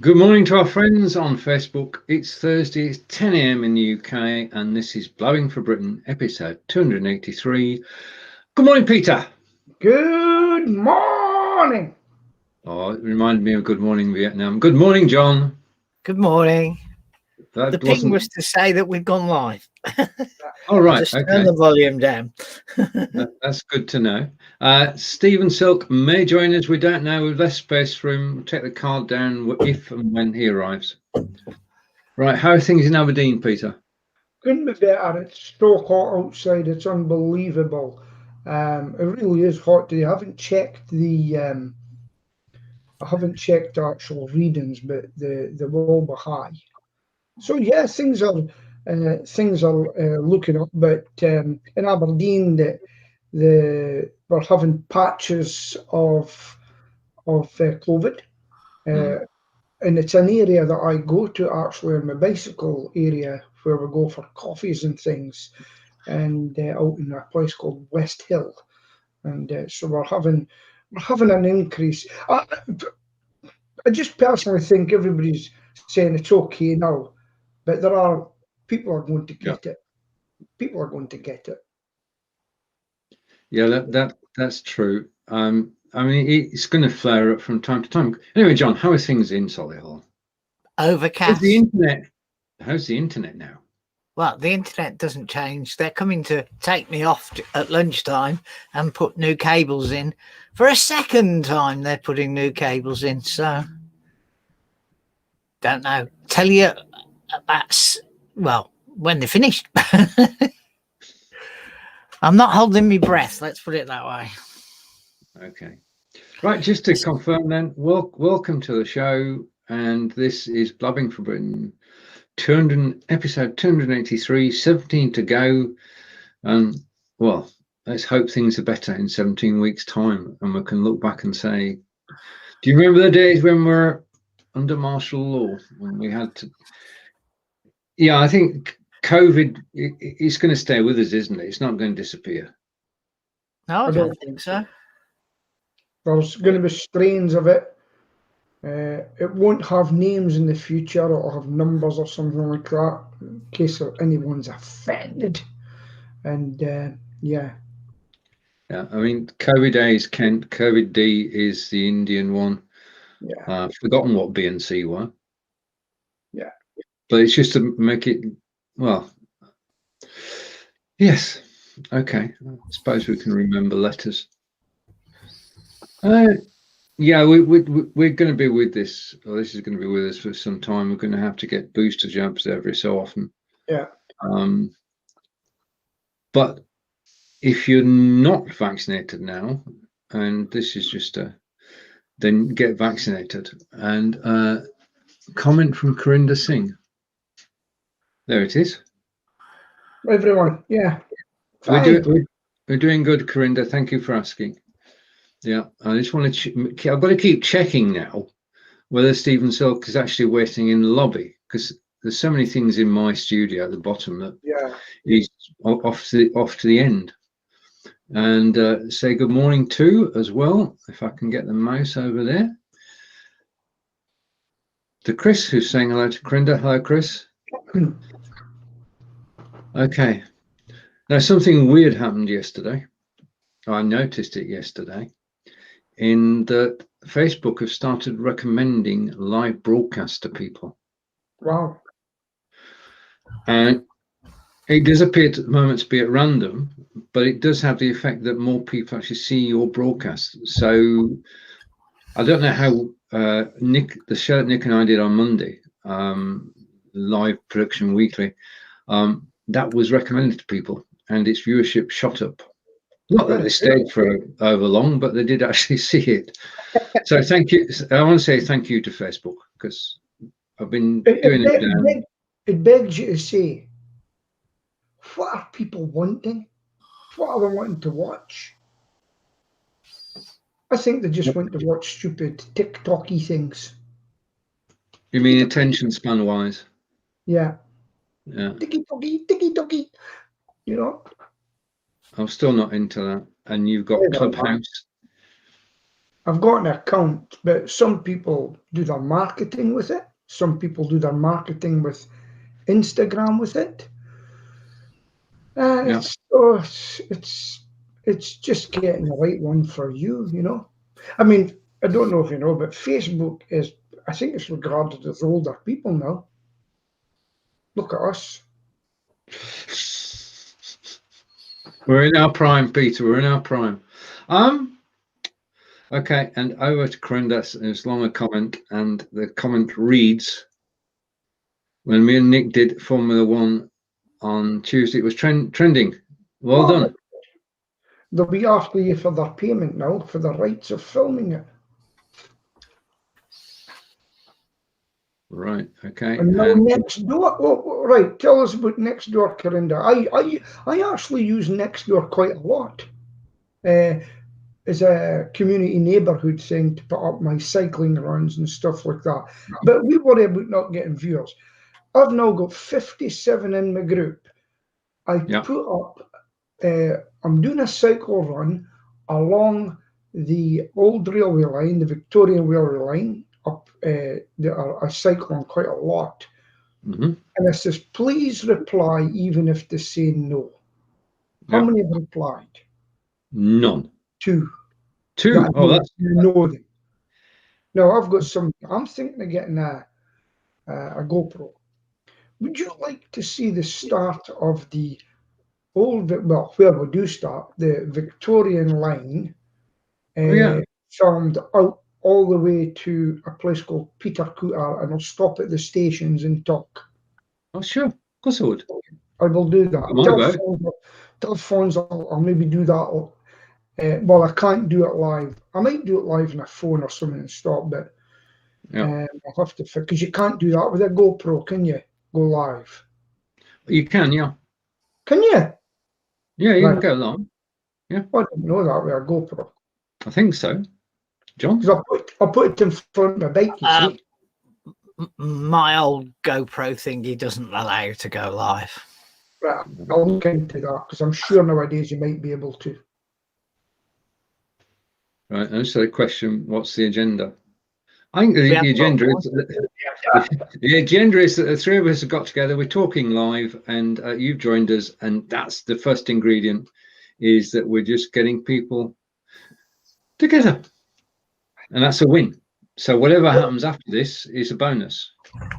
Good morning to our friends on Facebook. It's Thursday, it's 10 a.m. in the UK, and this is Blabbing for Britain, episode 283. Good morning, Peter. Good morning. Oh, it reminded me of Good Morning Vietnam. Good morning, John. Good morning. That The wasn't... ping was to say that we've gone live. Oh, right, Just okay. turn the volume down. That's good to know. Stephen Silk may join us. We don't know. We've less space for him. We'll take the card down if and when he arrives. Right, how are things in Aberdeen, Peter? Couldn't be better. It's so hot outside. It's unbelievable. It really is hot today. I haven't checked the actual readings, but they will be high. So yeah, things are looking up. But in Aberdeen, we're having patches of COVID. And it's an area that I go to actually in my bicycle area where we go for coffees and things, and out in a place called West Hill, and so we're having an increase. I just personally think everybody's saying it's okay now, but people are going to get it. People are going to get it. Yeah, that's true. I mean, it's going to flare up from time to time. Anyway, John, how are things in Solihull? Overcast. How's the internet now? Well, the internet doesn't change. They're coming to take me off at lunchtime and put new cables in. For a second time, they're putting new cables in. So, don't know. Tell you that's, well, when they're finished. I'm not holding my breath. Let's put it that way. Okay. Right, just to confirm then, welcome to the show. And this is Blabbing for Britain, episode 283, 17 to go. And well, let's hope things are better in 17 weeks' time. And we can look back and say, do you remember the days when we're under martial law? When we had to... Yeah, I think COVID is going to stay with us, isn't it? It's not going to disappear. No, I don't think so. There's going to be strains of it. It won't have names in the future. It'll have numbers or something like that in case anyone's offended. And yeah. Yeah, I mean, COVID A is Kent, COVID D is the Indian one. Yeah. I've forgotten what B and C were. Yeah. But it's just to make it, well, yes. Okay. I suppose we can remember letters. Yeah, we're going to be with this, or this is going to be with us for some time. We're going to have to get booster jabs every so often. Yeah. But if you're not vaccinated now, and this is just then get vaccinated. And comment from Corinda Singh. There it is. Everyone, yeah. We're doing good, Corinda. Thank you for asking. Yeah, I just want to. I've got to keep checking now whether Stephen Silk is actually waiting in the lobby, because there's so many things in my studio at the bottom that he's off to the end. And say good morning to as well, if I can get the mouse over there. To Chris, who's saying hello to Corinda. Hello, Chris. Okay. Now, something weird happened yesterday. I noticed it yesterday, in that Facebook have started recommending live broadcasts to people. Wow. And it does appear at the moment to be at random, but it does have the effect that more people actually see your broadcast. So I don't know how the show that Nick and I did on Monday, live production weekly, that was recommended to people, and its viewership shot up. Not that they stayed for over long, but they did actually see it. So thank you. I want to say thank you to Facebook, because I've been doing it. It begs you to say, what are people wanting? What are they wanting to watch? I think they just want to watch stupid TikTok-y things. You mean attention span wise? Yeah. Yeah. Tiki-toki. You know? I'm still not into that. And you've got Clubhouse. I've got an account, but some people do their marketing with it. Some people do their marketing with Instagram with it. Yeah. It's just getting the right one for you, you know. I mean, I don't know if you know, but Facebook is, I think it's regarded as older people now. Look at us. We're in our prime, Peter. We're in our prime. Okay, and over to Corinda. It's long a comment, and the comment reads: when me and Nick did Formula One on Tuesday, it was trending. Well done. They'll be after you for their payment now for the rights of filming it. Right. Okay. And now Nextdoor. Oh, right. Tell us about Nextdoor, Corinda. I actually use Nextdoor quite a lot. As a community neighbourhood thing to put up my cycling runs and stuff like that. But we worry about not getting viewers. I've now got 57 in my group. I put up, I'm doing a cycle run along the old railway line, the Victorian railway line, up I cycle on quite a lot. Mm-hmm. And it says, please reply even if they say no. How many have replied? None. Two. Oh, that's no. Now I've got some. I'm thinking of getting a GoPro. Would you like to see the start of the old? Well, where we do start the Victorian line, filmed out all the way to a place called Peter Cooter, and I'll stop at the stations and talk. Oh, sure. Of course I would. I will do that. Telephones, I'll maybe do that. Well, I can't do it live. I might do it live on a phone or something and stop, but I'll have to, because you can't do that with a GoPro, can you? Go live. You can, yeah. Can you? Yeah, you can go long. Yeah. I didn't know that with a GoPro. I think so. John? Because I'll put it in front of my bike, you see. My old GoPro thingy doesn't allow you to go live. Right, I'll look into that, because I'm sure nowadays you might be able to. Right, and so the question, what's the agenda? I think the agenda is that the three of us have got together, we're talking live, and you've joined us, and that's the first ingredient, is that we're just getting people together. And that's a win. So whatever happens after this is a bonus.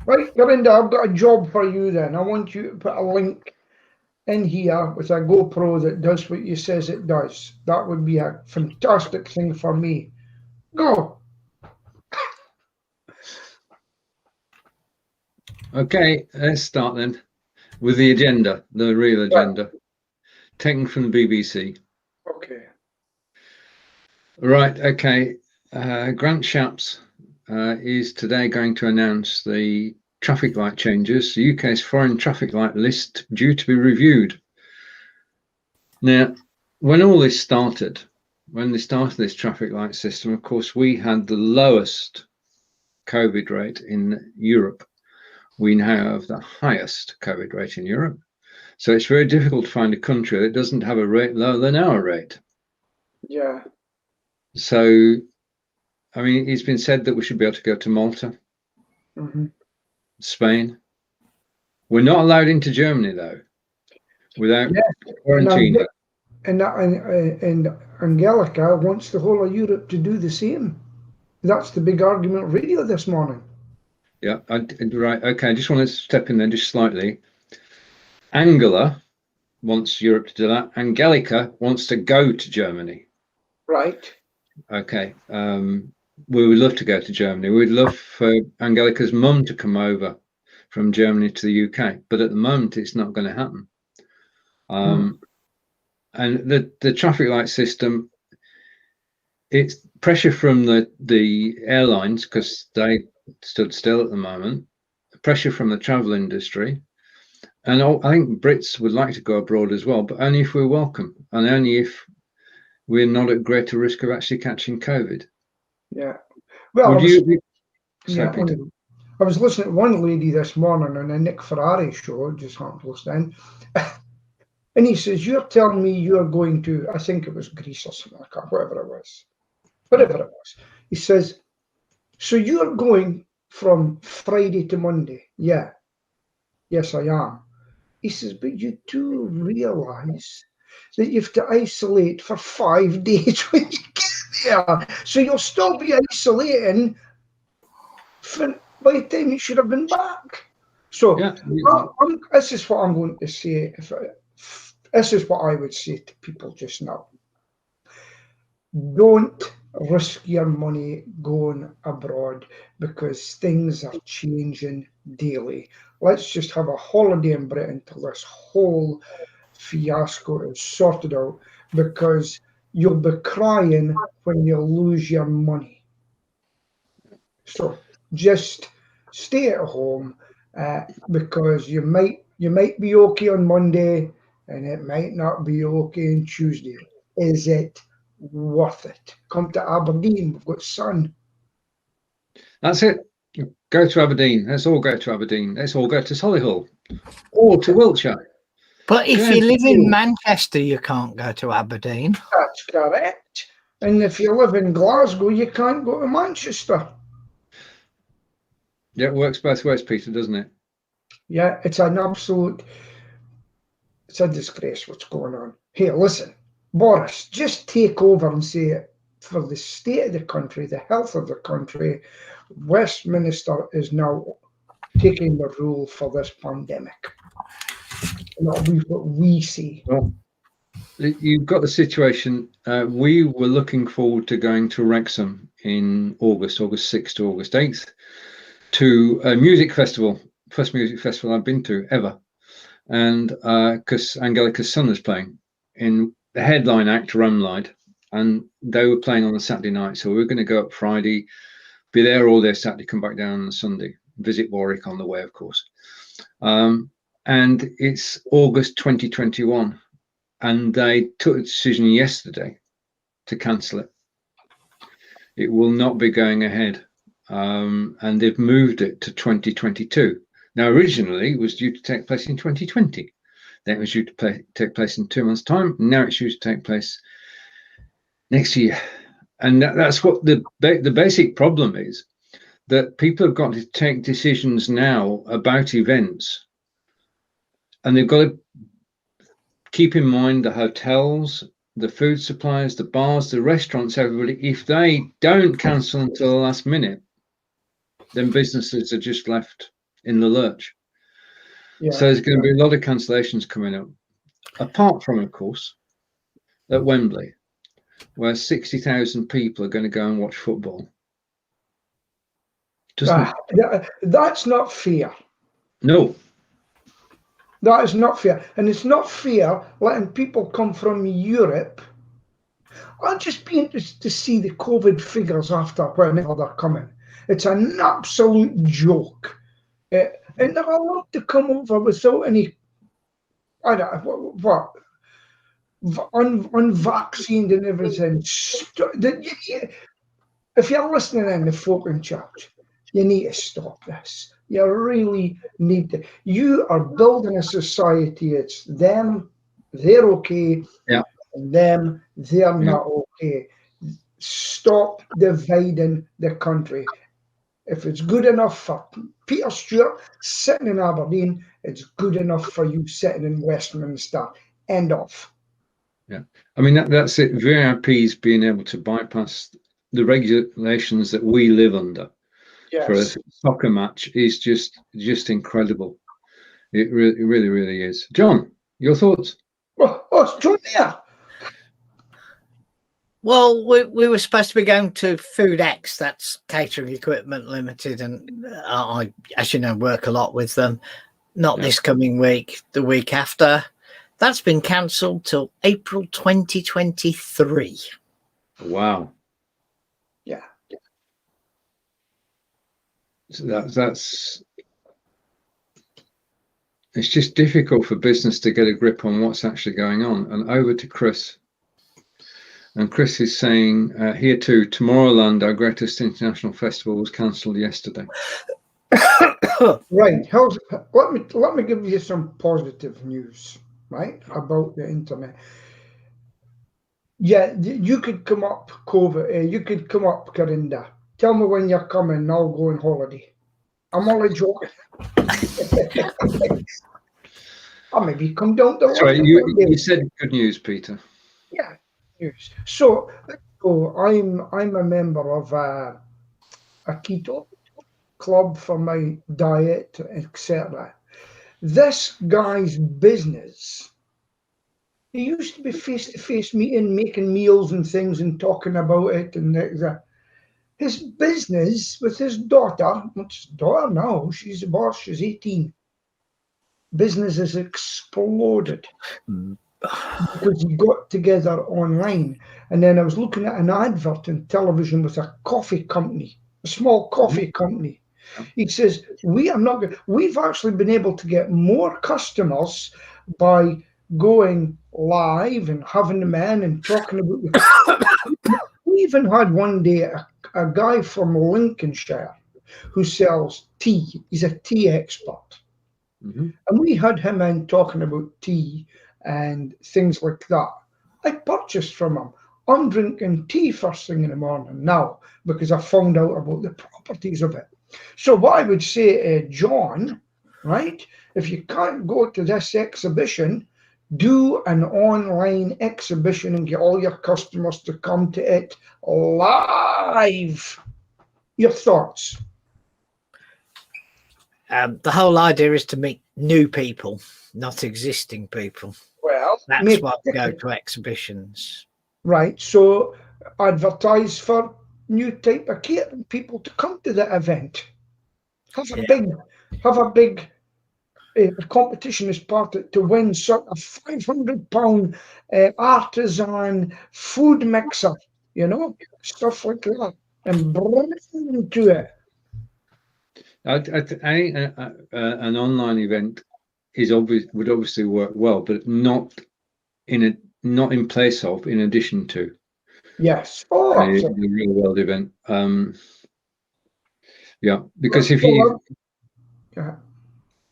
Right, Corinda, I've got a job for you then. I want you to put a link in here with a GoPro that does what you says it does. That would be a fantastic thing for me. Go. Okay, let's start then with the agenda, the real agenda, taken from the BBC. Okay. Right, okay. Grant Shapps is today going to announce the traffic light changes, the UK's foreign traffic light list due to be reviewed. Now, when all this started, when they started this traffic light system, of course, we had the lowest COVID rate in Europe. We now have the highest COVID rate in Europe. So it's very difficult to find a country that doesn't have a rate lower than our rate. Yeah. So, I mean, it's been said that we should be able to go to Malta, Spain. We're not allowed into Germany, though, without quarantining. And Angelica wants the whole of Europe to do the same. That's the big argument radio this morning. Yeah, right. Okay, I just want to step in there just slightly. Angela wants Europe to do that. Angelica wants to go to Germany. Right. Okay. We would love to go to Germany. We'd love for Angelica's mum to come over from Germany to the UK, but at the moment it's not going to happen. And the traffic light system, it's pressure from the airlines because they stood still at the moment, pressure from the travel industry, and I think Brits would like to go abroad as well, but only if we're welcome and only if we're not at greater risk of actually catching COVID. Yeah. Well, I was listening to one lady this morning on a Nick Ferrari show, just happened to listen in, and he says, "You're telling me you're going to," I think it was Greece or something like that, whatever it was. whatever it was. He says, so you're going from Friday to Monday? Yeah. Yes, I am. He says, but you do realise that you have to isolate for 5 days when you get there. So you'll still be isolating by the time you should have been back. So Yeah. this is what I'm going to say. This is what I would say to people just now. Don't risk your money going abroad because things are changing daily. Let's just have a holiday in Britain till this whole fiasco is sorted out, because you'll be crying when you lose your money. So just stay at home, because you might be okay on Monday and it might not be okay on Tuesday. Is it worth it? Come to Aberdeen, we've got sun. That's it. Go to Aberdeen. Let's all go to Aberdeen. Let's all go to Solihull or to Wiltshire. But if you live in Manchester, you can't go to Aberdeen. That's correct. And if you live in Glasgow, you can't go to Manchester. Yeah, it works both ways, Peter, doesn't it? Yeah, it's a disgrace what's going on. Hey, listen, Boris, just take over and say, for the state of the country, the health of the country, Westminster is now taking the rule for this pandemic. And that'll be what we see. Well, you've got the situation. We were looking forward to going to Wrexham in August 6th to August 8th, to a music festival, first music festival I've been to ever. And because Angelica's son was playing in the headline act, Rumlide, and they were playing on a Saturday night. So we were going to go up Friday, be there all day Saturday, come back down on Sunday, visit Warwick on the way, of course. And it's August 2021, and they took a decision yesterday to cancel it. It will not be going ahead, and they've moved it to 2022. Now, originally, it was due to take place in 2020. Then it was due to take place in 2 months' time. Now it's due to take place next year. And that's what the basic problem is, that people have got to take decisions now about events. And they've got to keep in mind the hotels, the food suppliers, the bars, the restaurants, everybody. If they don't cancel until the last minute, then businesses are just left in the lurch. Yeah, so there's going to be a lot of cancellations coming up, apart from, of course, at Wembley, where 60,000 people are going to go and watch football. That's not fair. No. That is not fair. And it's not fair letting people come from Europe. I'll just be interested to see the COVID figures after whenever they're coming. It's an absolute joke. And they're allowed to come over without any, I don't know, unvaccinated and everything. If you're listening in, the folk in charge, you need to stop this. You really need to. You are building a society. It's them, they're okay, yeah, and them, they're not okay. Stop dividing the country. If it's good enough for Peter Stewart sitting in Aberdeen, it's good enough for you sitting in Westminster. End of. Yeah, I mean that's it. VIPs being able to bypass the regulations that we live under. Yes. For a soccer match is just incredible. It really is. John, your thoughts? Oh, it's John there. Well, we were supposed to be going to Food X, that's Catering Equipment Limited, and I, as you know, work a lot with them. Not this coming week, the week after. That's been cancelled till April 2023. Wow. Yeah. So that's it's just difficult for business to get a grip on what's actually going on. And over to Chris. And Chris is saying here too, Tomorrowland, our greatest international festival, was cancelled yesterday. Right. Let me give you some positive news, right, about the internet. Yeah, you could come up, COVID. You could come up, Corinda. Tell me when you're coming, and I'll go on holiday. I'm only joking. Or maybe come down to Sorry, London. you said good news, Peter. Yeah. Yes. So I'm a member of a keto club for my diet, etc. This guy's business, he used to be face-to-face meeting, making meals and things and talking about it. And his business with his daughter, what's his daughter now? She's a boss, she's 18. Business has exploded because he got together online. And then I was looking at an advert in television with a coffee company, a small coffee company. He says, we've actually been able to get more customers by going live and having them in and talking about we even had one day a guy from Lincolnshire who sells tea. He's a tea expert. Mm-hmm. And we had him in talking about tea and things like that. I purchased from him. I'm drinking tea first thing in the morning now because I found out about the properties of it. So what I would say, John, right, if you can't go to this exhibition, do an online exhibition and get all your customers to come to it live. Your thoughts? The whole idea is to meet new people, not existing people. Well, That's why we go to exhibitions. Right. So advertise for new type of catering people to come to the event. Have a big competition as part of, to win sort of £500 artisan food mixer, stuff like that, and bring them to it. I think an online event would obviously work well, but not in place of, in addition to. Yes. The real world event. Yeah, because if you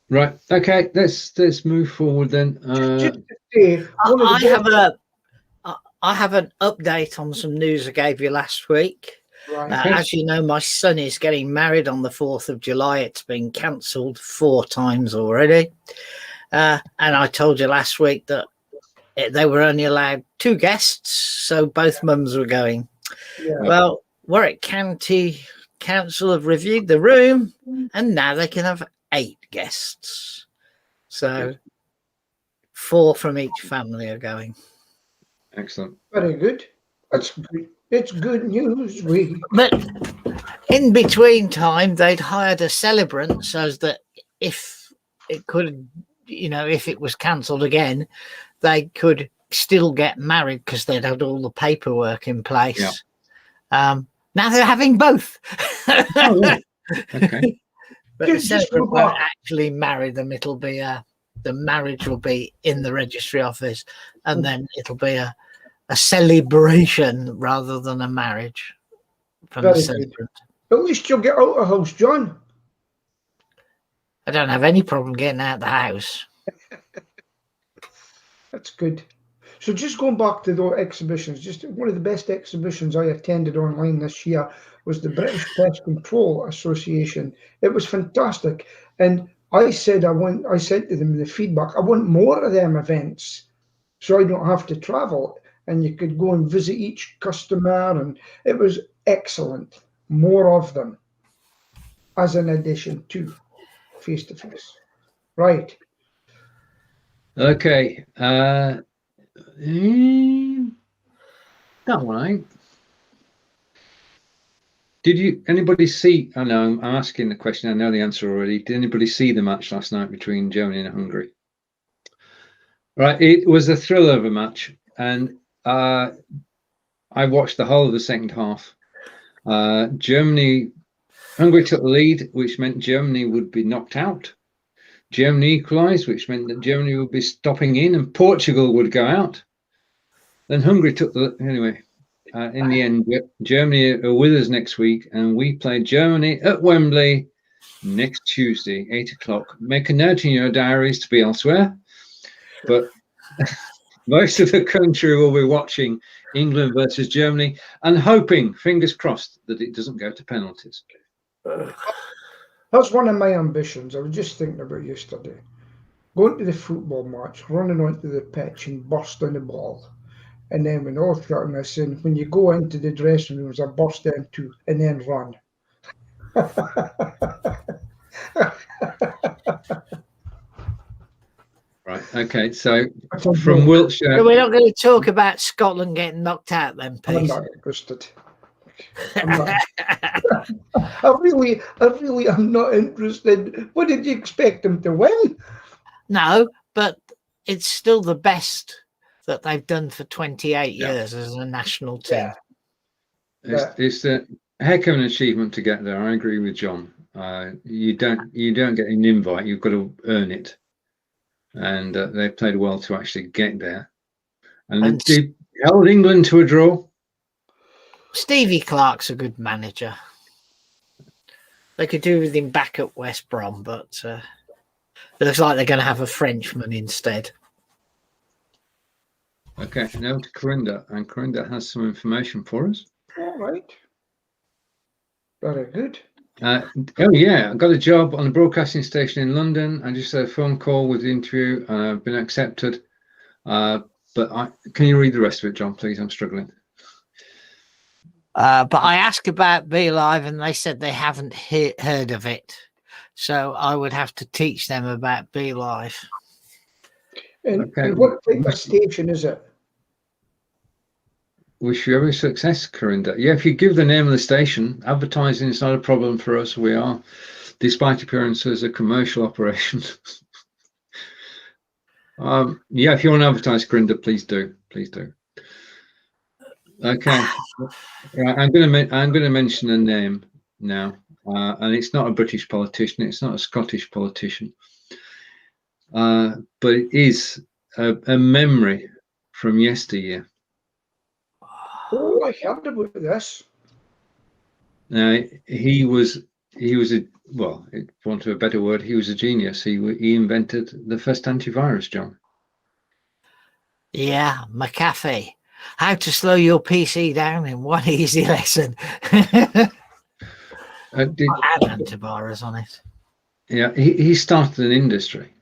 right, okay, let's move forward then. I have an update on some news I gave you last week. Right. As you know, my son is getting married on the 4th of July. It's been cancelled 4 times already. And I told you last week that they were only allowed 2 guests, so both mums were going. Yeah. Well, Warwick County Council have reviewed the room, and now they can have 8 guests. So 4 from each family are going. Excellent. Very good. That's good. It's good news. But in between time, they'd hired a celebrant so that if it could, if it was cancelled again, they could still get married because they'd had all the paperwork in place. Yeah. Now they're having both. Oh, yeah. Okay. But the celebrant won't actually marry them. It'll be the marriage will be in the registry office, and then it'll be a celebration rather than a marriage from the celebrant. At least you'll get out of the house, John. I don't have any problem getting out of the house. That's good. So just going back to the exhibitions, just one of the best exhibitions I attended online this year was the British Pest Control Association. It was fantastic. And I said to them in the feedback, I want more of them events so I don't have to travel. And you could go and visit each customer, and it was excellent. More of them as an addition to face-to-face. Right. Okay. That one. Did anybody see? I know I'm asking the question. I know the answer already. Did anybody see the match last night between Germany and Hungary? Right. It was a thriller of a match, and I watched the whole of the second half. Hungary took the lead, which meant Germany would be knocked out. Germany equalised, which meant that Germany would be stopping in, and Portugal would go out. Then Hungary took anyway. In the end, Germany are with us next week, and we play Germany at Wembley next Tuesday, 8 o'clock. Make a note in your diaries to be elsewhere, but Most of the country will be watching England versus Germany and hoping, fingers crossed, that it doesn't go to penalties. That's one of my ambitions. I was just thinking about yesterday. Going to the football match, running onto the pitch and bursting the ball. And then when all starting this in, when you go into the dressing rooms, I burst into and then run. Right. Okay. So That's a from joke. Wiltshire, So we're not going to talk about Scotland getting knocked out then, I'm Pete. not interested. I'm not. I really am not interested. What did you expect them to win? No, but it's still the best that they've done for 28 Yeah. years as a national team. Yeah. it's a heck of an achievement to get there. I agree with John. You don't get an invite. You've got to earn it, and they played well to actually get there. And they held England to a draw. Stevie Clark's a good manager. They could do everything back at West Brom, but it looks like they're going to have a Frenchman instead. Okay, now to Corinda, and Corinda has some information for us. All right. Very good. Oh yeah, I got a job on a broadcasting station in London. I just had a phone call with the interview. I've been accepted. But can you read the rest of it, John, please? I'm struggling. But I asked about Be Live and they said they haven't heard of it. So I would have to teach them about Be Live. And what type of station is it? Wish you every success, Corinda. Yeah, if you give the name of the station, advertising is not a problem for us. We are, despite appearances, a commercial operation. Yeah, if you want to advertise, Corinda, please do. Please do. Okay. Right, I'm going to mention a name now, and it's not a British politician. It's not a Scottish politician, but it is a memory from yesteryear. Oh, I heard about this. Now he was a, well, for want of a better word, he was a genius. He invented the first antivirus, John. Yeah, McAfee. How to slow your PC down in one easy lesson. Did, I had antivirus on it. Yeah, he started an industry.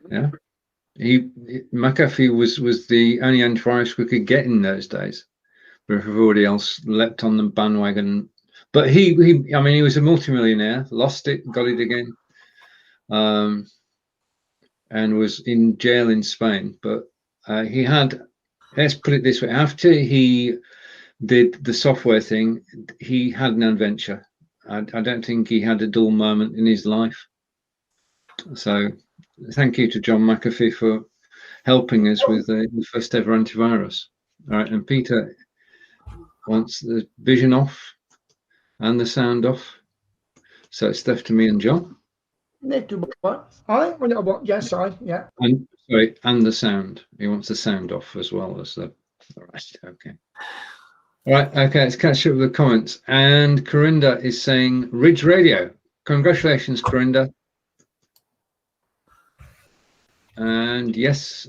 Yeah, McAfee was the only antivirus we could get in those days, but everybody else leapt on the bandwagon. But he was a multimillionaire, lost it, got it again, and was in jail in Spain. But he had, let's put it this way, after he did the software thing, he had an adventure. I don't think he had a dull moment in his life. So thank you to John McAfee for helping us with the first ever antivirus. All right, and Peter wants the vision off and the sound off. So it's left to me and John. Need to what? Yes, yeah. And sorry, and the sound. He wants the sound off as well as the. All right, okay. All right, okay. Let's catch up with the comments. And Corinda is saying Ridge Radio. Congratulations, Corinda. And yes,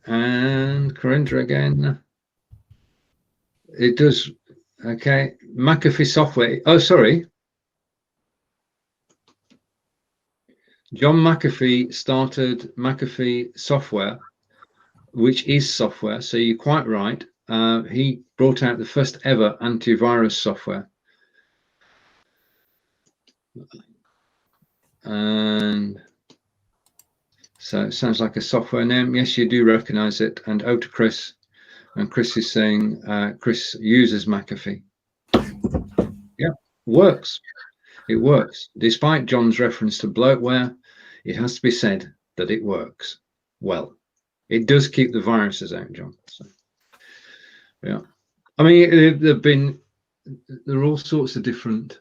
and Corinda again. It does. Okay, McAfee software. Oh, sorry. John McAfee started McAfee software, which is software. So you're quite right. He brought out the first ever antivirus software. And so it sounds like a software name. Yes, you do recognize it. And to Chris. And Chris is saying Chris uses McAfee. Yeah, works. It works. Despite John's reference to bloatware, it has to be said that it works well. It does keep the viruses out, John. So, yeah. I mean, there are all sorts of different.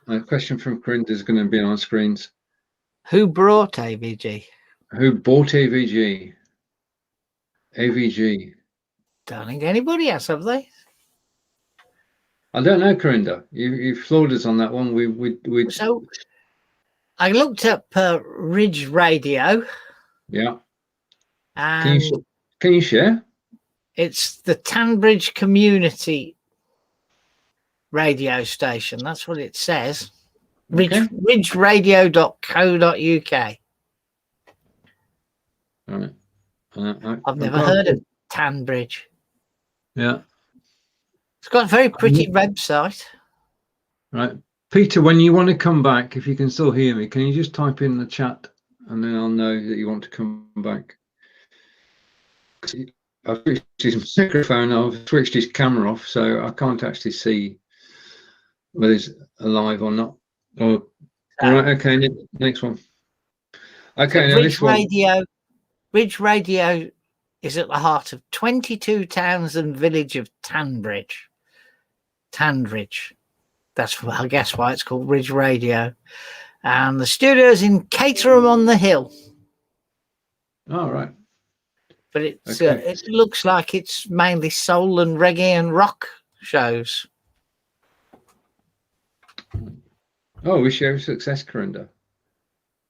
A question from Corinda is going to be on our screens. Who brought AVG? Who bought AVG? AVG. Don't think anybody else, have they? I don't know, Corinda. You floored us on that one. We. So I looked up Ridge Radio. Yeah. And Can you share? It's the Tanbridge Community Radio Station. That's what it says. Okay. Ridgeradio.co.uk. All right. I've never heard of Tanbridge. Yeah. It's got a very pretty website. Right. Peter, when you want to come back, if you can still hear me, can you just type in the chat and then I'll know that you want to come back. I've switched his microphone, I've switched his camera off, so I can't actually see whether he's alive or not. Oh, all right, okay, next one. Okay, So now this one. Ridge Radio is at the heart of 22 towns and village of Tanbridge. That's, I guess, why it's called Ridge Radio. And the studio's in Caterham on the Hill. All right. But it's Okay. it looks like it's mainly soul and reggae and rock shows. Oh, we share a success, Corinda.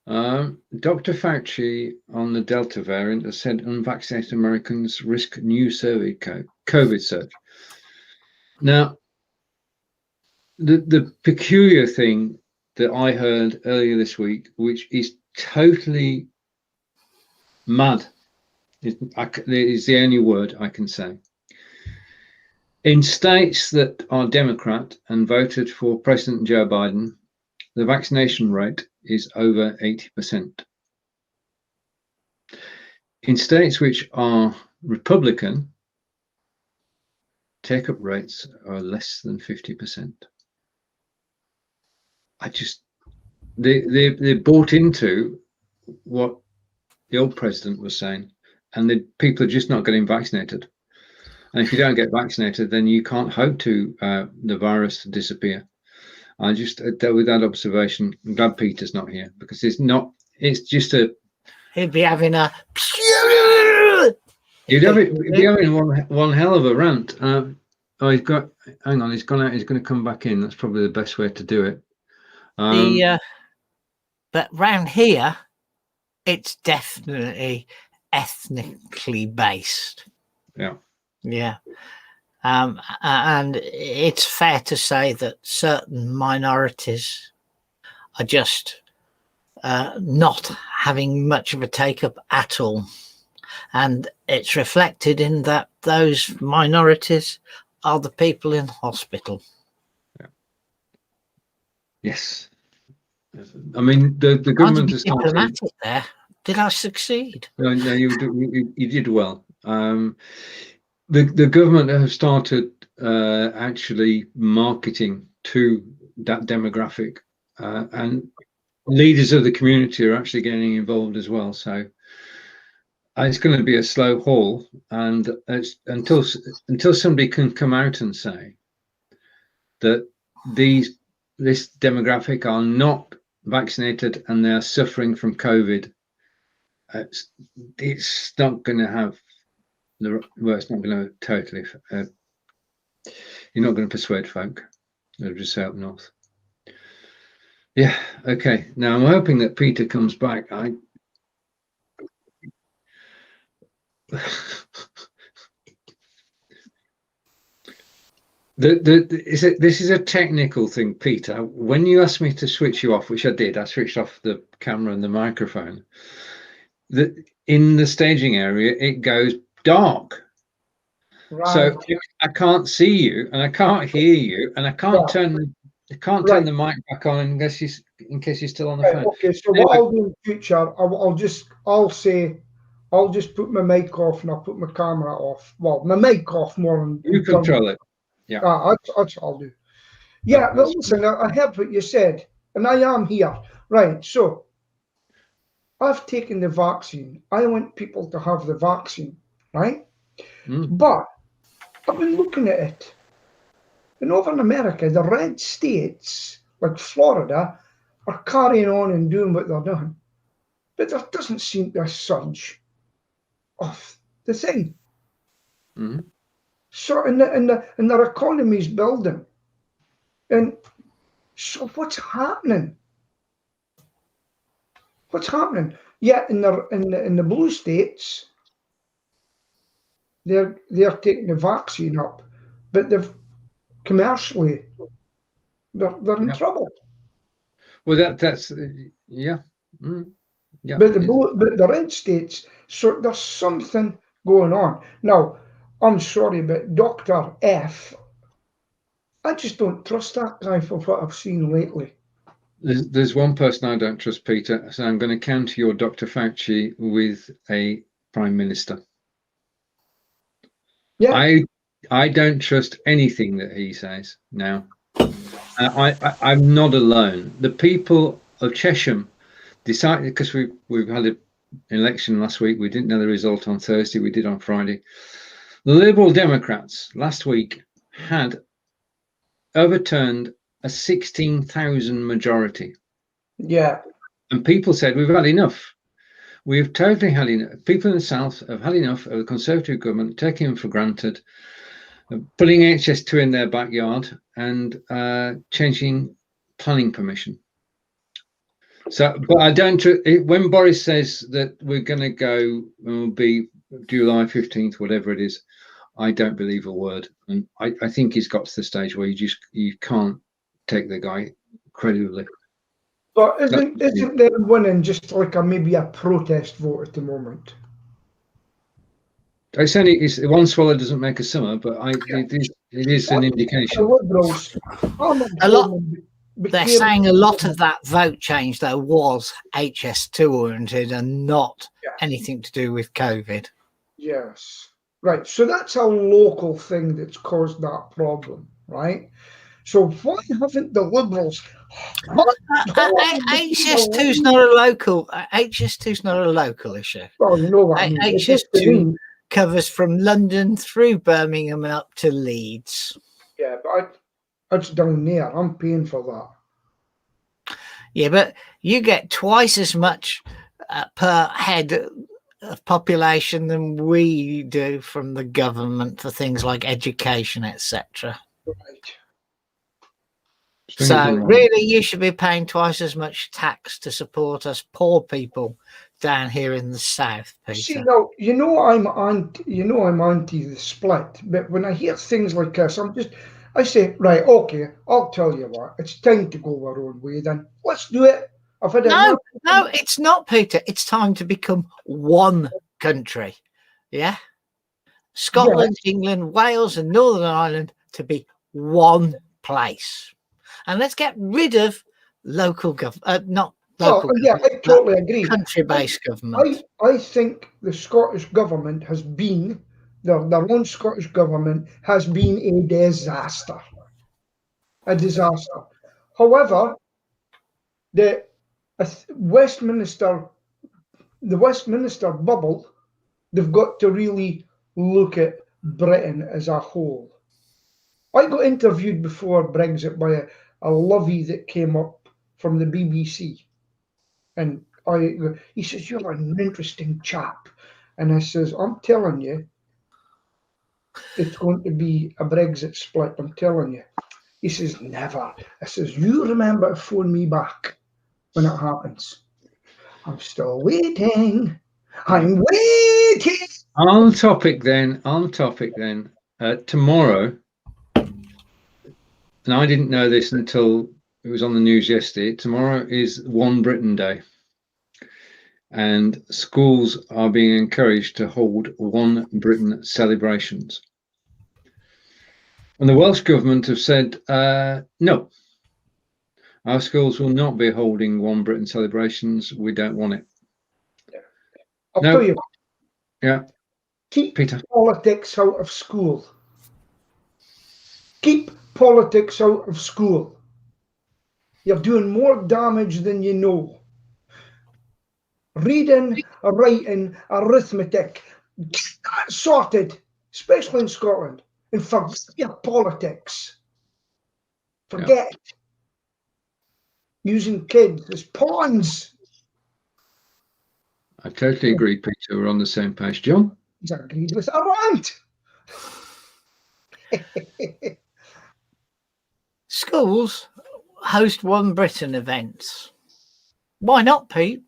Dr. Fauci on the Delta variant has said unvaccinated Americans risk new survey COVID surge. Now, the peculiar thing that I heard earlier this week, which is totally mad, is the only word I can say. In states that are Democrat and voted for President Joe Biden, the vaccination rate is over 80%. In states which are Republican, take-up rates are less than 50%. They bought into what the old president was saying, and the people are just not getting vaccinated. And if you don't get vaccinated, then you can't hope to the virus to disappear. I just dealt with that observation. I'm glad Peter's not here because it's just a. He'd be having a. He'd be having one hell of a rant. Oh, he's got. Hang on, he's gone out. He's going to come back in. That's probably the best way to do it. But round here, it's definitely ethnically based. Yeah. Yeah. And it's fair to say that certain minorities are just not having much of a take-up at all. And it's reflected in that those minorities are the people in hospital. Yeah. Yes. I mean, the government has started. Diplomatic there. Did I succeed? No, you did well. The government have started actually marketing to that demographic, and leaders of the community are actually getting involved as well. So it's going to be a slow haul, and until somebody can come out and say that this demographic are not vaccinated and they are suffering from COVID, it's not going to have. It's not going to totally. You're not going to persuade folk. They'll just out north. Yeah. Okay. Now I'm hoping that Peter comes back. This is a technical thing, Peter. When you asked me to switch you off, which I did, I switched off the camera and the microphone. In the staging area, it goes dark. Right. So I can't see you and I can't hear you and I can't turn the mic back on in case you're still on the phone. Okay, so anyway, what I'll do in the future, I'll just put my mic off and I'll put my camera off. Well, my mic off more than you control it. Yeah, that's what I'll do. Yeah, well, listen, I heard what you said, and I am here. Right, so I've taken the vaccine. I want people to have the vaccine, right? But I've been looking at it. And over in America, the red states, like Florida, are carrying on and doing what they're doing. But there doesn't seem to be a surge of the thing. Mm-hmm. So, and their economy's building. And so what's happening? What's happening? Yeah, in the blue states, they're taking the vaccine up, but they've commercially they're in trouble. Well, that's yeah. Yeah. But the red states, so there's something going on. Now, I'm sorry, but Dr. F, I just don't trust that guy for what I've seen lately. There's one person I don't trust, Peter. So I'm going to counter your Dr. Fauci with a prime minister. Yeah. I don't trust anything that he says now. I'm not alone. The people of Chesham decided, because we've had an election last week. We didn't know the result on Thursday. We did on Friday. The Liberal Democrats last week had overturned a 16,000 majority. Yeah. And people said, we've had enough. We've totally had enough. People in the South have had enough of the Conservative government taking them for granted, putting HS2 in their backyard and changing planning permission. So, but I don't, when Boris says that we're going to go, will be July 15th, whatever it is, I don't believe a word. And I think he's got to the stage where you can't take the guy credibly. But isn't there winning just like maybe a protest vote at the moment? It's one swallow doesn't make a summer, but it is an indication. The Liberals, a lot. They're saying a lot of that vote change though was HS2 oriented and not anything to do with COVID. Yes, right. So that's a local thing that's caused that problem, right? So why haven't the Liberals? HS2 is not a local. HS2 is not a local issue. Well, you know what I mean. HS2 covers from London through Birmingham and up to Leeds. Yeah, but it's down there. I'm paying for that. Yeah, but you get twice as much per head of population than we do from the government for things like education, etc. Right. So really, you should be paying twice as much tax to support us poor people down here in the south, Peter. See, now I'm anti the split, but when I hear things like this, I say, right, okay, I'll tell you what, it's time to go our own way. Then let's do it. No, it's not, Peter. It's time to become one country. Yeah, Scotland, England, Wales, and Northern Ireland to be one place. And let's get rid of local government, not local. I totally agree. Country-based government. I think the Scottish government has been, their own Scottish government has been a disaster. A disaster. However, the Westminster bubble, they've got to really look at Britain as a whole. I got interviewed before Brexit by a lovey that came up from the BBC, and he says, you're an interesting chap, and I says, I'm telling you, it's going to be a Brexit split, I'm telling you. He says, never. I says, you remember to phone me back when it happens. I'm still waiting. I'm waiting. On topic then, tomorrow, and I didn't know this until it was on the news yesterday, tomorrow is One Britain Day. And schools are being encouraged to hold One Britain celebrations. And the Welsh government have said, no, our schools will not be holding One Britain celebrations. We don't want it. I'll tell you. Yeah. Keep Peter. Politics out of school. Keep politics out of school. You're doing more damage than you know. Reading, writing, arithmetic, get that sorted, especially in Scotland, and forget your politics. Forget using kids as pawns. I totally agree, Peter. We're on the same page. John? He's agreed with a rant. Schools host One Britain events. Why not, Pete?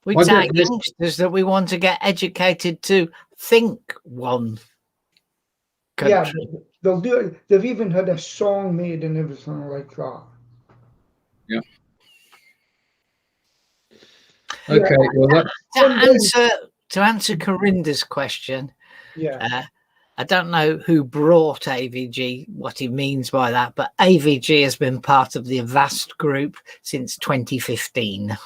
We take youngsters that we want to get educated to think one Yeah, country. they'll do it. They've even had a song made and everything like that. Yeah. Okay. Well, To answer Corinda's question, Yeah. I don't know who brought AVG, what he means by that, but AVG has been part of the Avast group since 2015.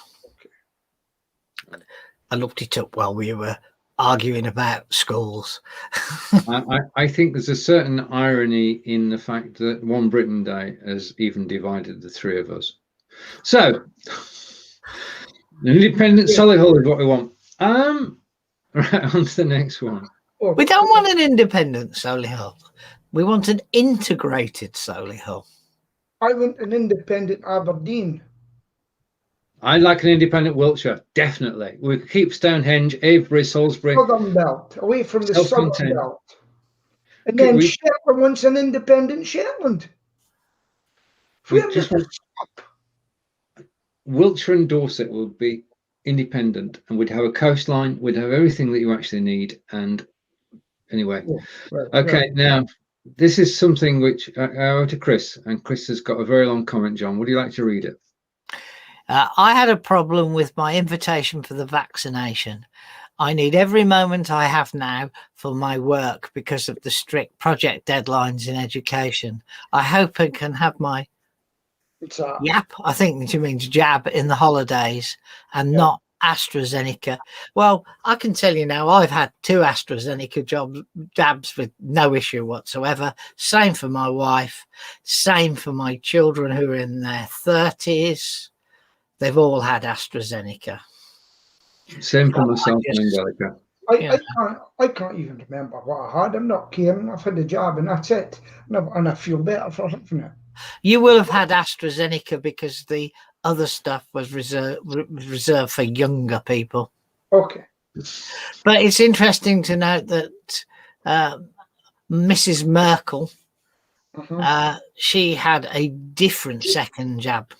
I looked it up while we were arguing about schools. I think there's a certain irony in the fact that One Britain Day has even divided the three of us. So, an independent Solihull is what we want. Right, on to the next one. We don't want an independent Solihull. We want an integrated Solihull. I want an independent Aberdeen. I like an independent Wiltshire, definitely. We keep Stonehenge, Avebury, Salisbury. Southern Belt, away from the Southern Self-contained. Belt. And then Shetland wants an independent Shetland. Wiltshire and Dorset would be independent, and we'd have a coastline, we'd have everything that you actually need. And anyway, okay, now this is something which I owe to Chris, and Chris has got a very long comment. John, would you like to read it? I had a problem with my invitation for the vaccination. I need every moment I have now for my work because of the strict project deadlines in education. I hope I can have my I think she means jab in the holidays and not AstraZeneca. Well, I can tell you now, I've had 2 AstraZeneca jabs with no issue whatsoever. Same for my wife, same for my children who are in their 30s. They've all had AstraZeneca. Same for myself and Angelica. I can't even remember what I had. I'm not kidding. I've had a jab and that's it. And I feel better for having it. You will have had AstraZeneca because the other stuff was reserved for younger people. Okay. But it's interesting to note that Mrs. Merkel, she had a different second jab.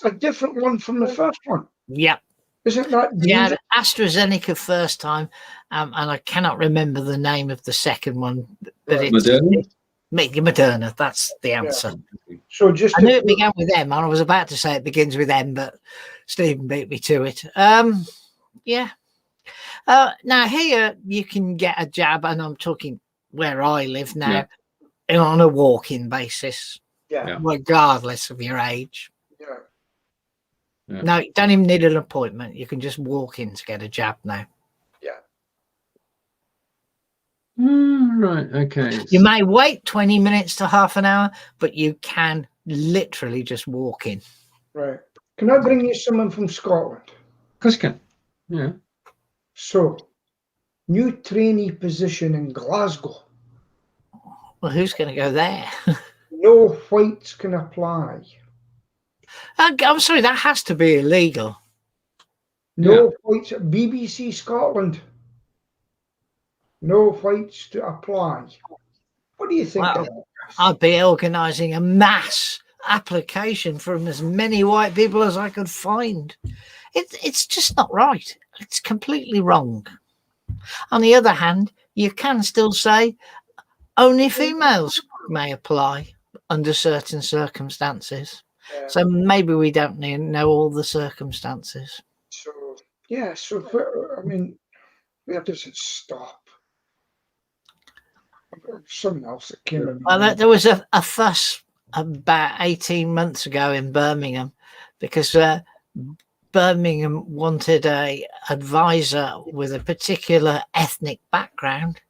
A different one from the first one. Yep. Isn't that? She had AstraZeneca first time, and I cannot remember the name of the second one. But it's Moderna. That's the answer. Yeah. So I knew it began with M, and I was about to say it begins with M, but Stephen beat me to it. Yeah. Now here you can get a jab, and I'm talking where I live now, on a walk-in basis, regardless of your age. Yeah. No, you don't even need an appointment. You can just walk in to get a jab now. Yeah. Right. Okay. You may wait 20 minutes to half an hour, but you can literally just walk in. Right. Can I bring you someone from Scotland? Of course you can. Yeah. So, new trainee position in Glasgow. Well, who's going to go there? No whites can apply. I'm sorry, that has to be illegal. No whites. BBC Scotland. No whites to apply. What do you think of that? I'd be organising a mass application from as many white people as I could find. It's just not right. It's completely wrong. On the other hand, you can still say only females may apply under certain circumstances. So maybe we don't know all the circumstances. So I mean, where does it stop? Something else that came in. Well, there was a fuss about 18 months ago in Birmingham because Birmingham wanted a advisor with a particular ethnic background,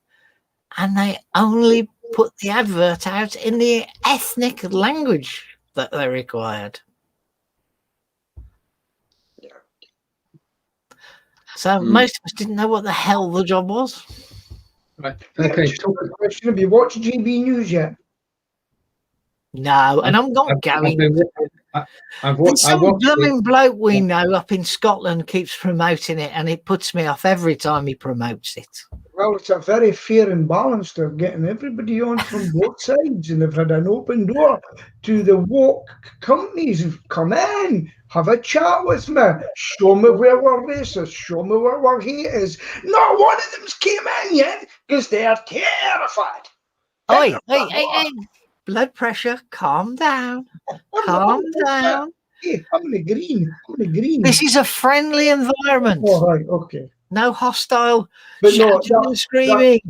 and they only put the advert out in the ethnic language that they required. Yeah. So most of us didn't know what the hell the job was. Right. Okay. Question: have you watched GB News yet? No, and I'm not going. And some blooming bloke we know up in Scotland keeps promoting it, and it puts me off every time he promotes it. Well, it's a very fair and balanced. They're getting everybody on from both sides, and they've had an open door to the woke companies who've come in, have a chat with me, show me where we're racist, show me where we're haters. Not one of them's came in yet because they're terrified. Oi, hey, blood pressure, calm down. Calm down. Hey, I'm in the green. This is a friendly environment. Oh, right, okay. No hostile But no, shouting and screaming.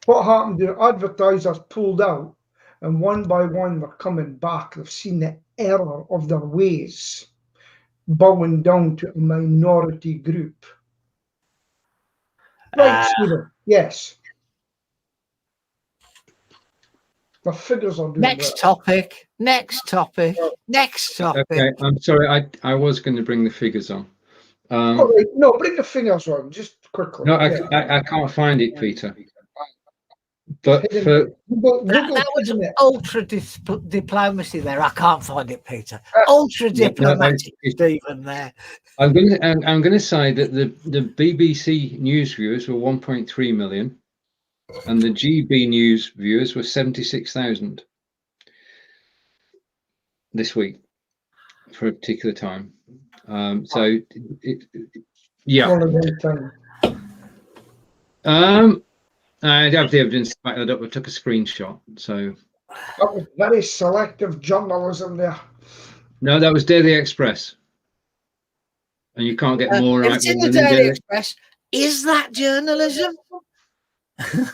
What happened? The advertisers pulled out, and one by one were coming back. They've seen the error of their ways, bowing down to a minority group. Right, Stephen? Yes. The figures are doing Next topic. Okay, I'm sorry. I was going to bring the figures on. All right, no, bring the figures on just quickly. No, I can't find it, Peter. But for that was ultra diplomacy there. I can't find it, Peter. Ultra diplomatic, Stephen. There. I'm going to say that the BBC News viewers were 1.3 million, and the GB News viewers were 76,000 this week for a particular time. So yeah. I have the evidence to back that up. I took a screenshot. So that was very selective journalism there. No, that was Daily Express, and you can't get more right. It's in the Daily Express. Is that journalism?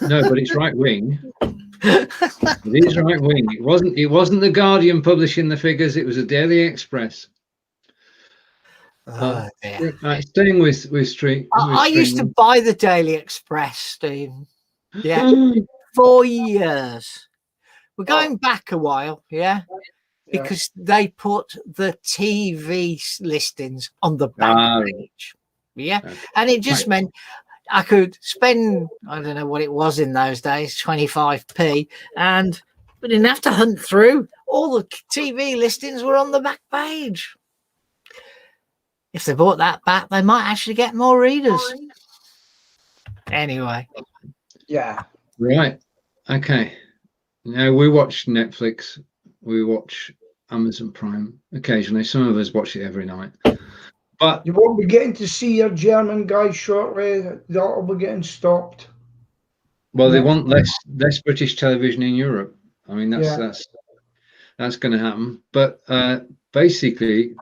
No, but it's right wing. It is right wing. It wasn't the Guardian publishing the figures. It was the Daily Express. Staying with Street. I used to buy the Daily Express, Steve. Yeah, 4 years. We're going back a while, yeah, because they put the TV listings on the back page, yeah, and it just meant I could spend, I don't know what it was in those days, 25p, and we didn't have to hunt through. All the TV listings were on the back page. If they bought that back, they might actually get more readers. Anyway. Yeah. Right. Okay. Now we watch Netflix. We watch Amazon Prime occasionally. Some of us watch it every night. But you won't be getting to see your German guy shortly. That'll be getting stopped. Well, they want less British television in Europe. I mean, that's going to happen. But basically,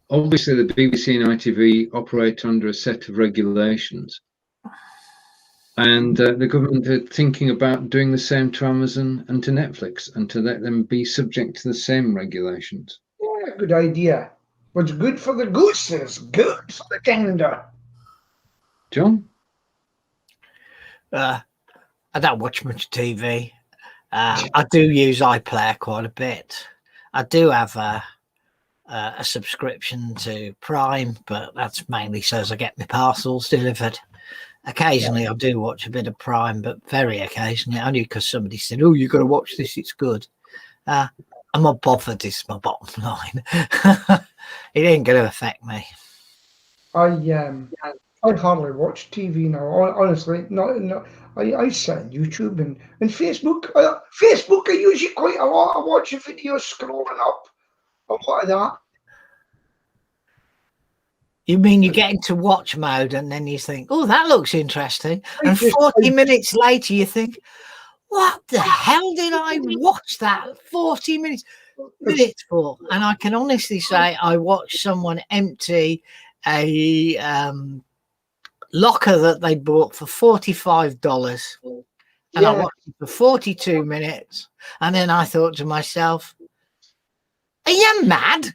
obviously, the BBC and ITV operate under a set of regulations. And the government are thinking about doing the same to Amazon and to Netflix, and to let them be subject to the same regulations. Yeah, good idea. What's good for the goose is good for the gander. John? I don't watch much TV. I do use iPlayer quite a bit. I do have a subscription to Prime, but that's mainly so as I get my parcels delivered. Occasionally I do watch a bit of Prime, but very occasionally, only because somebody said, "Oh, you've got to watch this, it's good." I'm not bothered, is my bottom line. It ain't going to affect me. I hardly watch TV now, honestly. I sit on YouTube and Facebook. Facebook I use it quite a lot. I watch videos scrolling up. A lot of that. You mean you get into watch mode and then you think, "Oh, that looks interesting," and 40 minutes later you think, "What the hell did I watch that 40 minutes for?" And I can honestly say I watched someone empty a locker that they bought for $45, and I watched it for 42 minutes, and then I thought to myself, "Are you mad?"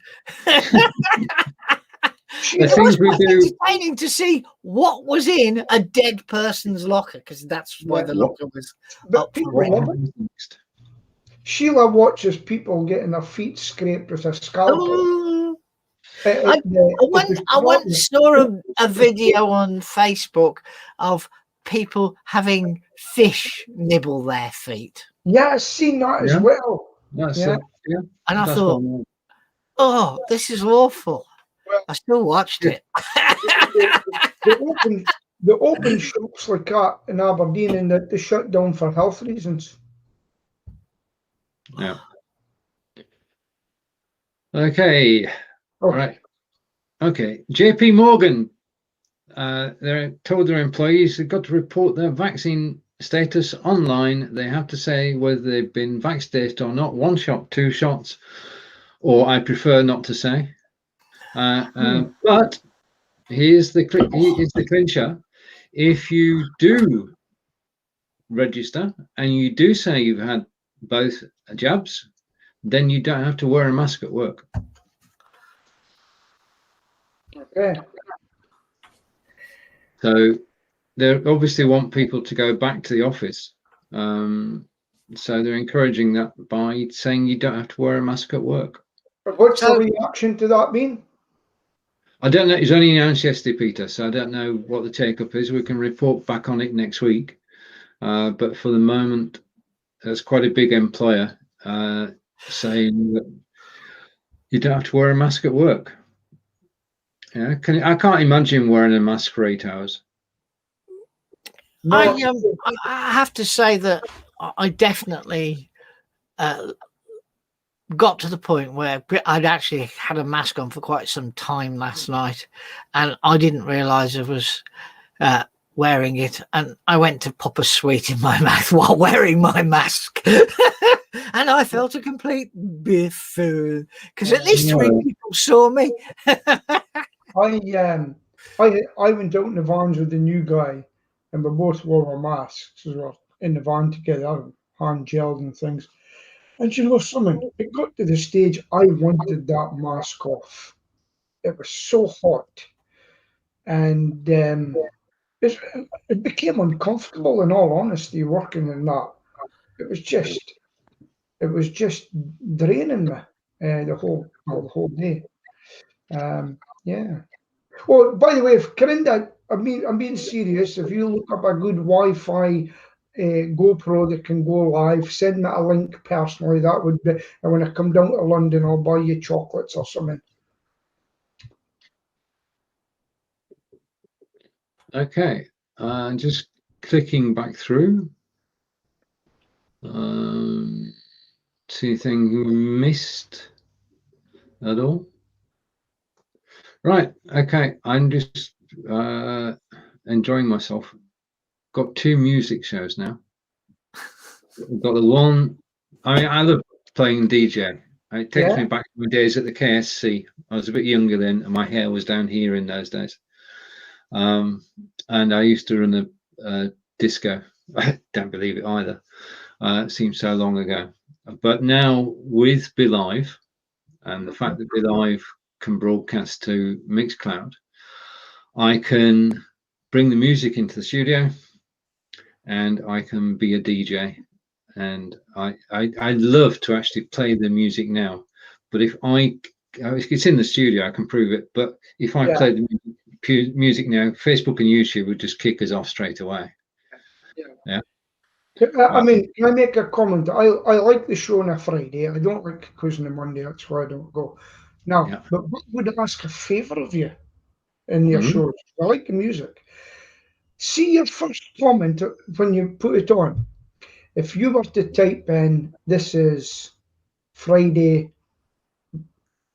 It was entertaining to see what was in a dead person's locker, because that's why the locker was up for rent. Sheila watches people getting their feet scraped with a scalpel. I once saw a video on Facebook of people having fish nibble their feet. Yeah, I've seen that as well. And I thought, "Oh, this is awful." I still watched it. they open shops like that in Aberdeen, and they shut down for health reasons. Yeah. Okay. All right. Okay. JP Morgan. They're told their employees they've got to report their vaccine status online. They have to say whether they've been vaccinated or not. 1 shot, 2 shots, or I prefer not to say. But here's the clincher. If you do register and you do say you've had both jabs, then you don't have to wear a mask at work. Okay. So they obviously want people to go back to the office. So they're encouraging that by saying you don't have to wear a mask at work. But what's the reaction to that been? I don't know. It's only announced yesterday, Peter, so I don't know what the take-up is. We can report back on it next week. But for the moment, there's quite a big employer saying that you don't have to wear a mask at work. Yeah, I can't imagine wearing a mask for 8 hours. I have to say that I definitely got to the point where I'd actually had a mask on for quite some time last night, and I didn't realise I was wearing it, and I went to pop a sweet in my mouth while wearing my mask. And I felt a complete buffoon because at least 3 people saw me. I went out in the vans with the new guy, and we both wore our masks as well in the van together, hand gelled and things. And you know something? It got to the stage I wanted that mask off. It was so hot, and it became uncomfortable. In all honesty, working in that, it was just draining me the whole day. Yeah. Well, by the way, if Corinda, I'm being serious. If you look up a good Wi-Fi GoPro that can go live, send me a link personally. That would be. And when I come down to London, I'll buy you chocolates or something. Okay, just clicking back through. See anything missed at all? Right. Okay, I'm just enjoying myself. Got 2 music shows now. We've got the one. I love playing DJ. It takes me back to my days at the KSC. I was a bit younger then, and my hair was down here in those days. And I used to run a disco. I don't believe it either. It seems so long ago. But now with BeLive and the fact that BeLive can broadcast to Mixcloud, I can bring the music into the studio and I can be a DJ. And I love to actually play the music now. But if it's in the studio, I can prove it. But if I play the music now, Facebook and YouTube would just kick us off straight away. Yeah. I mean, can I make a comment? I like the show on a Friday. I don't like Quiz on a Monday. That's why I don't go. Now, but I would ask a favour of you in your shows. I like the music. See your first comment when you put it on. If you were to type in, this is Friday,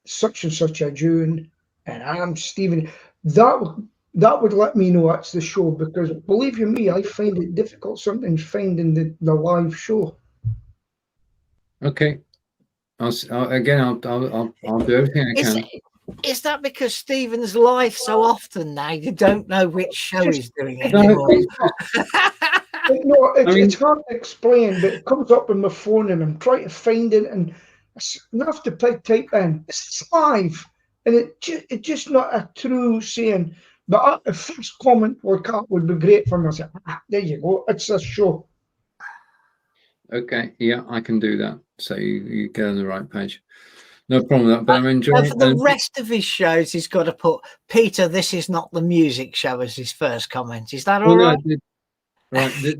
such and such a June, and I'm Stephen, that would let me know that's the show, because believe you me, I find it difficult sometimes finding the live show. Okay. I'll do everything I can. Is that because Stephen's live so often now you don't know which show he's doing anymore? No, it's hard to explain, but it comes up on my phone and I'm trying to find it, and I have to type in, it's live, and it's just not a true saying. But a first comment like that would be great for me. I say, there you go, it's a show. Okay, yeah, I can do that. So you get on the right page. No problem with that, but I'm enjoying it. For the rest of his shows, he's got to put, Peter, this is not the music show as his first comment. Is that all right? Right.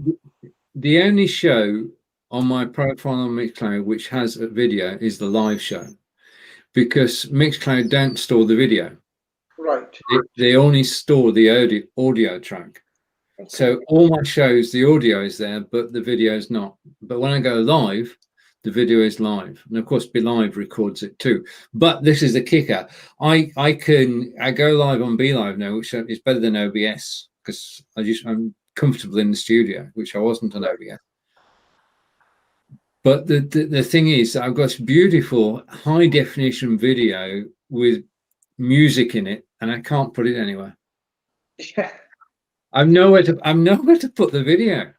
The only show on my profile on Mixcloud which has a video is the live show, because Mixcloud don't store the video. Right. They only store the audio track. So all my shows, the audio is there, but the video is not. But when I go live, the video is live, and of course, Be Live records it too. But this is the kicker: I go live on Be Live now, which is better than OBS because I'm comfortable in the studio, which I wasn't on OBS. But the thing is, I've got this beautiful high definition video with music in it, and I can't put it anywhere. Yeah. I'm nowhere to put the video,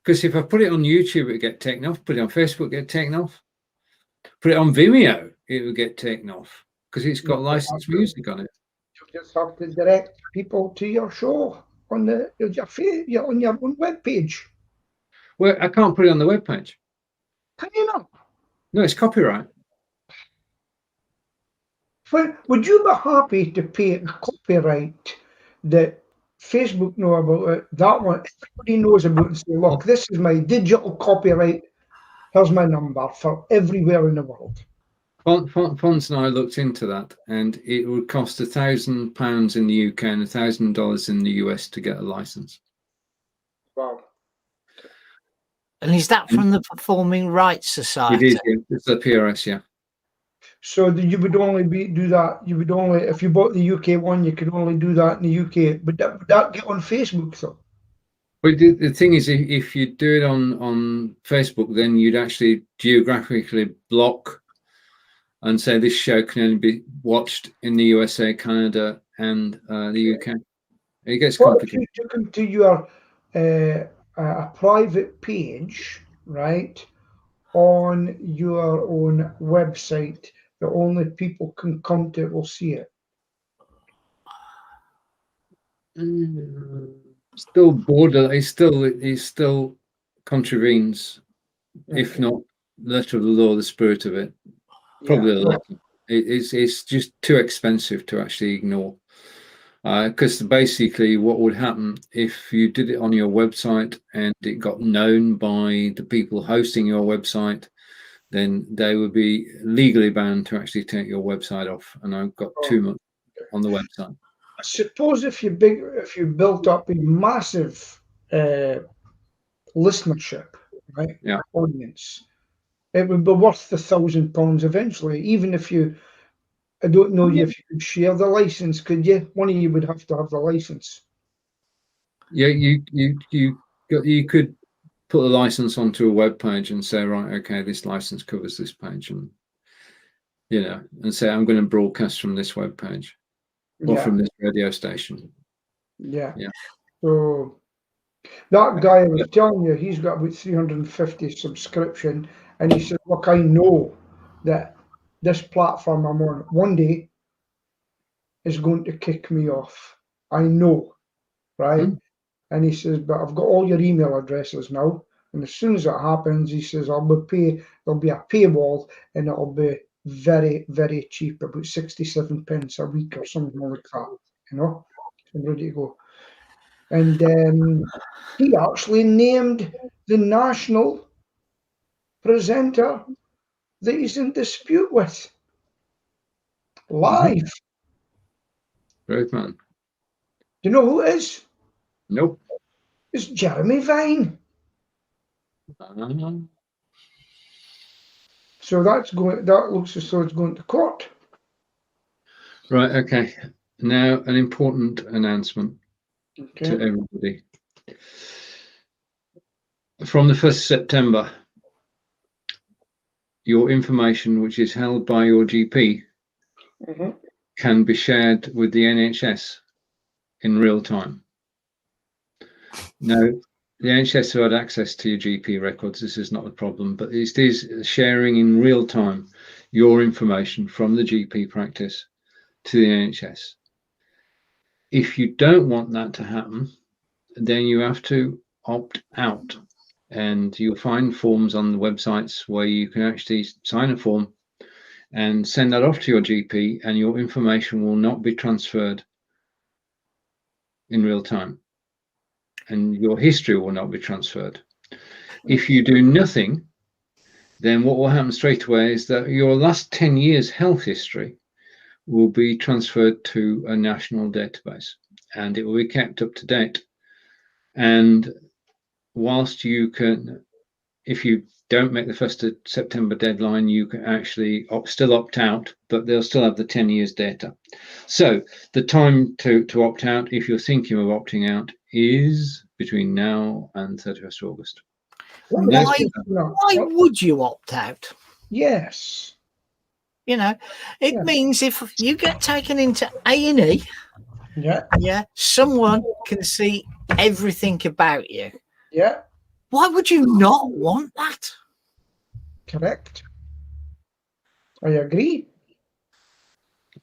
because if I put it on YouTube, it would get taken off. Put it on Facebook, it get taken off. Put it on Vimeo, it would get taken off because it's got licensed music on it. You just have to direct people to your show on your own webpage. Well, I can't put it on the webpage. Can you not? No, it's copyright. Would you be happy to pay the copyright that Facebook know about it? That one, everybody knows about it and say, look, this is my digital copyright. Here's my number for everywhere in the world. Fons and I looked into that, and it would cost £1,000 in the UK and $1,000 in the US to get a license. Wow. And is that from the Performing Rights Society? It is. Yeah. It's the PRS, yeah. So you would only do that. You would only, if you bought the UK one, you could only do that in the UK. But would that get on Facebook though? But the thing is, if you do it on Facebook, then you'd actually geographically block and say this show can only be watched in the USA, Canada, and the UK. It gets complicated. What if you took them to your a private page, right, on your own website that only people can come to will see it? Still border. It still contravenes, if not letter of the law, the spirit of it. Probably a lot. It's just too expensive to actually ignore. Because basically what would happen if you did it on your website and it got known by the people hosting your website, then they would be legally bound to actually take your website off. And I've got too much on the website. I suppose if you built up a massive listenership, right, audience, it would be worth £1,000 eventually. Even if you, I don't know if you could share the license, could you? One of you would have to have the license. Yeah, you could put a license onto a web page and say, right, okay, this license covers this page, and and say I'm going to broadcast from this web page or from this radio station. Yeah. So that guy I was telling you, he's got about 350 subscription, and he said, look, I know that this platform I'm on one day is going to kick me off. I know, right? And he says, but I've got all your email addresses now, and as soon as that happens, he says, there'll be a paywall, and it'll be very, very cheap, about 67 pence a week or something like that, I'm ready to go. And he actually named the national presenter that he's in dispute with live. Great man. Do you know who it is? Nope. It's Jeremy Vine. So that looks as though it's going to court. Right, okay. Now an important announcement to everybody. From the 1st of September, your information which is held by your GP can be shared with the NHS in real time. Now, the NHS have had access to your GP records. This is not a problem, but it is sharing in real time your information from the GP practice to the NHS. If you don't want that to happen, then you have to opt out, and you'll find forms on the websites where you can actually sign a form and send that off to your GP, and your information will not be transferred in real time, and your history will not be transferred. If you do nothing, then what will happen straight away is that your last 10 years health history will be transferred to a national database, and it will be kept up to date And whilst you can, if you don't make the 1st of September deadline, you can actually still opt out, but they'll still have the 10 years data. So the time to opt out, if you're thinking of opting out, is between now and 31st of August. Why would you opt out? Yes. You know, it means if you get taken into A&E, someone can see everything about you. Yeah. Why would you not want that? Correct. I agree.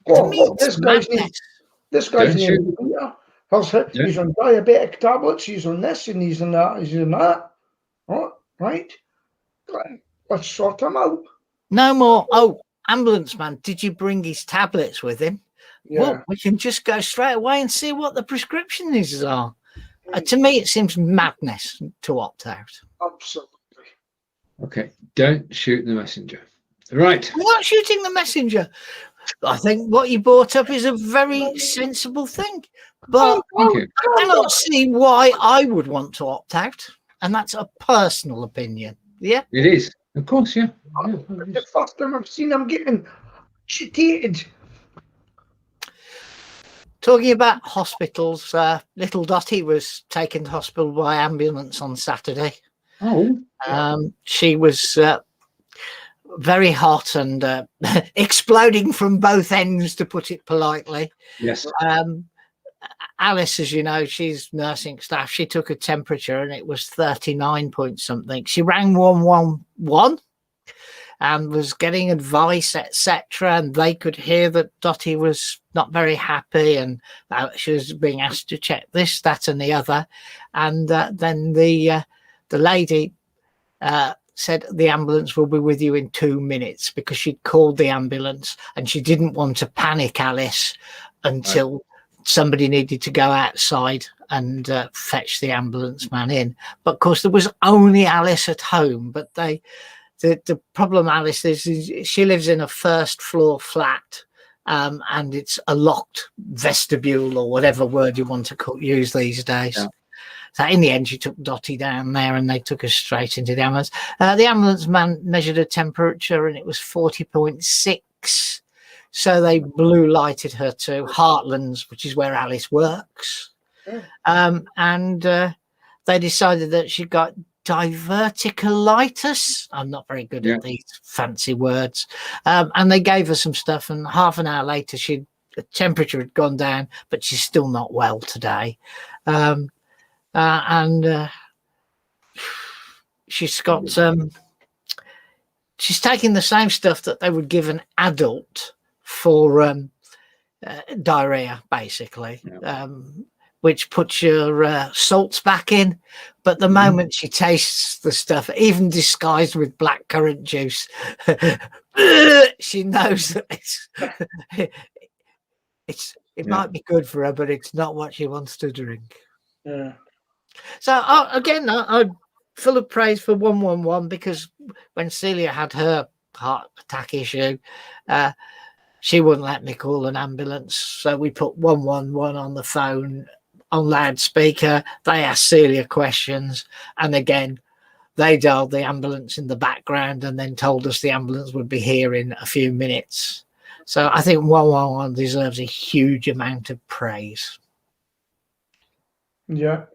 To me, it's madness. This guy's name Peter. He's on diabetic tablets. He's on this and he's on that. He's on that. Oh, right. Let's sort him out. No more. Oh, ambulance man, did you bring his tablets with him? Yeah. Well, we can just go straight away and see what the prescriptions are. To me, it seems madness to opt out. Absolutely. Okay, don't shoot the messenger. Right. I'm not shooting the messenger. I think what you brought up is a very sensible thing. But I cannot see why I would want to opt out. And that's a personal opinion. Yeah? It is. Of course, yeah. The first time I've seen him getting cheated. Talking about hospitals, little Dottie was taken to hospital by ambulance on Saturday. Oh. She was very hot and exploding from both ends, to put it politely. Yes. Alice, as you know, she's nursing staff. She took a temperature and it was 39 point something. She rang 111 and was getting advice, etc. And they could hear that Dottie was not very happy and she was being asked to check this, that, and the other. And then the lady said the ambulance will be with you in 2 minutes, because she'd called the ambulance and she didn't want to panic Alice until somebody needed to go outside and fetch the ambulance man in. But of course, there was only Alice at home. But the problem, Alice, is she lives in a 1st floor flat, and it's a locked vestibule, or whatever word you want to use these days. Yeah. So in the end, she took Dottie down there and they took her straight into the ambulance. The ambulance man measured her temperature and it was 40.6. So they blue lighted her to Heartlands, which is where Alice works. And they decided that she got diverticulitis. I'm not very good at these fancy words. And they gave her some stuff, and half an hour later, the temperature had gone down, but she's still not well today. And she's got she's taking the same stuff that they would give an adult for diarrhea, basically, which puts your salts back in. But the moment she tastes the stuff, even disguised with blackcurrant juice, she knows that it might be good for her, but it's not what she wants to drink. Yeah. So again, I'm full of praise for 111, because when Celia had her heart attack issue, she wouldn't let me call an ambulance. So we put 111 on the phone on loudspeaker. They asked Celia questions, and again, they dialed the ambulance in the background and then told us the ambulance would be here in a few minutes. So I think 111 deserves a huge amount of praise. Yeah.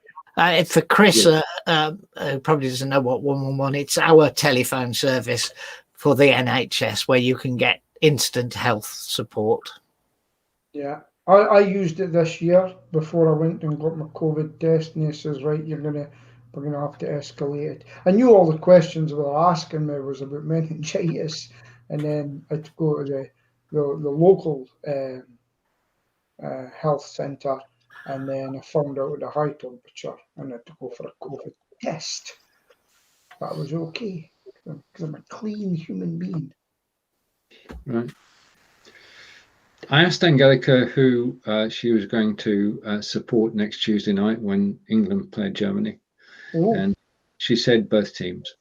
For Chris, who probably doesn't know what 111, it's our telephone service for the NHS where you can get instant health support. Yeah, I used it this year before I went and got my COVID test, and he says, right, we're gonna have to escalate it. I knew all the questions they were asking me was about meningitis, and then I had to go to the local health centre. And then I found out the high temperature and I had to go for a COVID test. That was okay, because I'm a clean human being. Right. I asked Angelica who she was going to support next Tuesday night when England played Germany. Ooh. And she said both teams.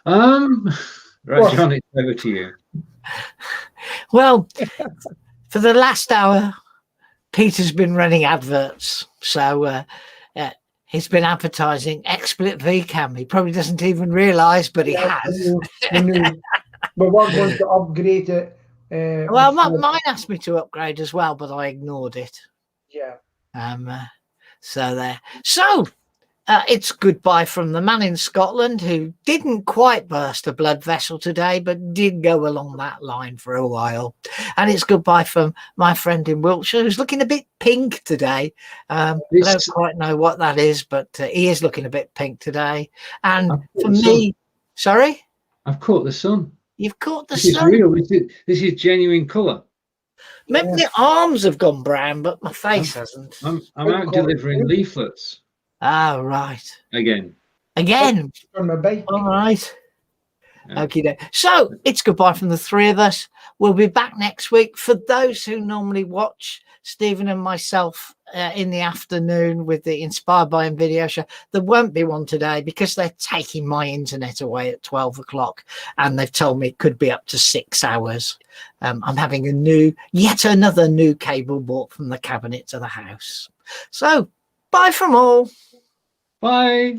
Right, John, it's over to you. Well, for the last hour, Peter's been running adverts, so He's been advertising XSplit VCam. He probably doesn't even realise, but he has. I knew. But we're going to upgrade it. Well, mine asked me to upgrade as well, but I ignored it. Yeah. So there. So it's goodbye from the man in Scotland who didn't quite burst a blood vessel today, but did go along that line for a while. And it's goodbye from my friend in Wiltshire who's looking a bit pink today. I don't quite know what that is, but he is looking a bit pink today. And for me, sorry? I've caught the sun. You've caught the sun. This is real. This is genuine colour. Maybe the arms have gone brown, but my face hasn't. I'm out delivering leaflets. Ah, right. Again. On my bike. All right. Yeah. Okay. So it's goodbye from the three of us. We'll be back next week. For those who normally watch Stephen and myself in the afternoon with the Inspired by Him video show, there won't be one today because they're taking my internet away at 12 o'clock and they've told me it could be up to 6 hours. I'm having yet another new cable bought from the cabinet to the house. So bye from all. Bye.